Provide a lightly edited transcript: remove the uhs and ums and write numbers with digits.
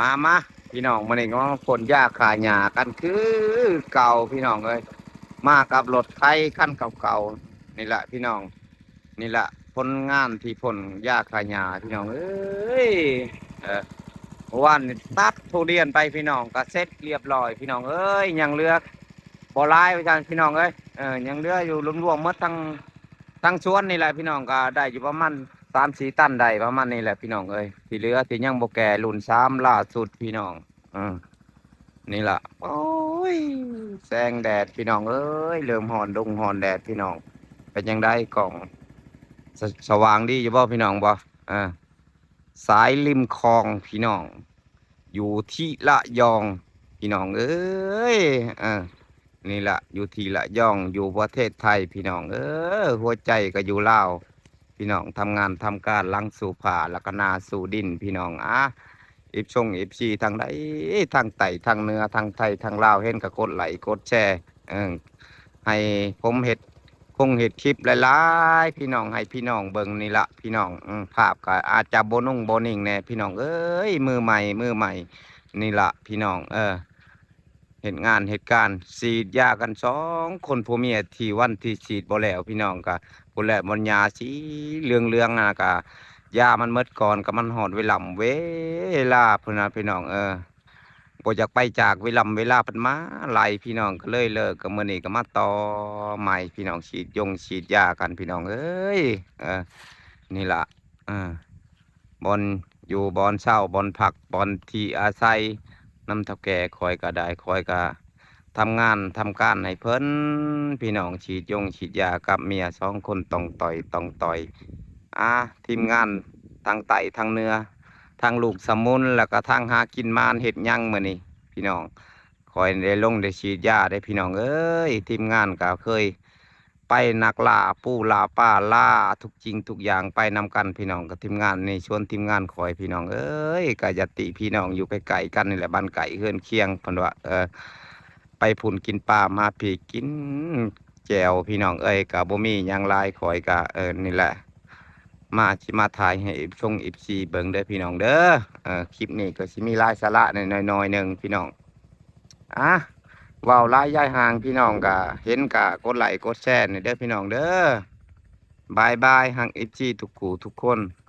มาพี่น้องมาเนี่ก็ฝนยาขายหญ้ากันคือเก่าพี่น้องเลยมากับรถไถคันเก่าๆนี่แหละพี่น้องนี่แหละผลงานที่ผลยาขายหญ้าพี่น้องเอ้ยเออเมื่อวานนี่ตัดทุเรียนไปพี่น้องก็เสร็จเรียบร้อยพี่น้องเอ้ยยังเหลือบ่หลายไปจังพี่น้องเอ้ยยังเหลืออยู่รวมๆหมดทั้งสวนนี่แหละพี่น้องก็ได้อยู่ประมาณ3-4 ตันได้ประมาณนี้แหละพี่น้องเอ้ยที่เหลือที่ยังบ่แก่รุ่น3ล่าสุดพี่น้องอืมนี่ล่ะโอ้ยแสงแดดพี่น้องเอ้ยเริ่มฮ้อนฮ้อนแดดพี่น้องเป็นยังไงกล่องสว่างดีอยู่บ่พี่น้องบ่อ่าสายริมคลองพี่น้องอยู่ที่ละยองพี่น้องเอ้ยนี่ล่ะอยู่ที่ละยองอยู่ประเทศไทยพี่น้องหัวใจก็อยู่ลาวพี่น้องทำงานทำการลังสู่ผ่าแล้วก็นาสู่ดินพี่น้องเอฟซีทางใดทางไต่ทางเหนือทางไทยทางลาวเห็นก็กดไลค์กดแชร์ให้ผมเห็ดคลิปหลายๆพี่น้องให้พี่น้องเบิ่งนี่ละพี่น้องภาพก็อาจจะโบนิ่งแน่พี่น้องเอ้ยมือใหม่นี่ละพี่น้องเห็นงานเหตุการณ์ฉีดยากัน2 คนผัวเมียที่วันที่ฉีดบ่แล้วพี่น้องก็พุ่นแหละมันยาสีเหลืองก็ยามันหมดก่อนก็มันหอดเวลาพุ่นน่ะพี่น้องบ่อยากไปจากเวลาเพิ่นมาไล่พี่น้องก็เลยเลิกก็มื้อนี้ก็มาต่อใหม่พี่น้องฉีดยากันพี่น้องเอ้ยนี่ล่ะเออบอนอยู่บอนเช่าบอนพักบอนที่อาศัยนำเฒ่าแก่คอยก็ได้คอยก็ทำงานทำการให้เพิ่นพี่น้องฉีดยากับเมีย2 คนต้องต่อยทีมงานทางใต้ทางเหนือทางลูกสมุนแล้วก็ทางหากินมานเฮ็ดหยังมื้อนี้พี่น้องคอยได้ฉีดยาได้พี่น้องเอ้ยทีมงานก็เคยไปนักล่าปูล่าป้าล่าทุกจริงทุกอย่างไปนำกันพี่น้องกับทีมงานในชวนทีมงานคอยพี่น้องเอ้ยกายติพี่น้องอยู่ใกล้ๆกันนี่แหละบ้านไก่เฮือนเคียงเพิ่นว่าไปผุ่นกินปลามาพี่กินแจวพี่น้องเอ้ยกับบ่มีหยังหลายคอยกะนี่แหละมาถ่ายให้FCเบิ่งเด้อพี่น้องเด้อคลิปนี้ก็สิมีหลายสาระน้อยๆหนึงพี่น้องอ่ะเว้าหลายยายห่างพี่น้องก็เห็นก็กดไลค์กดแชร์นี่เด้อพี่น้องเด้อบายบายห่าง FC ทุกคู่ทุกคน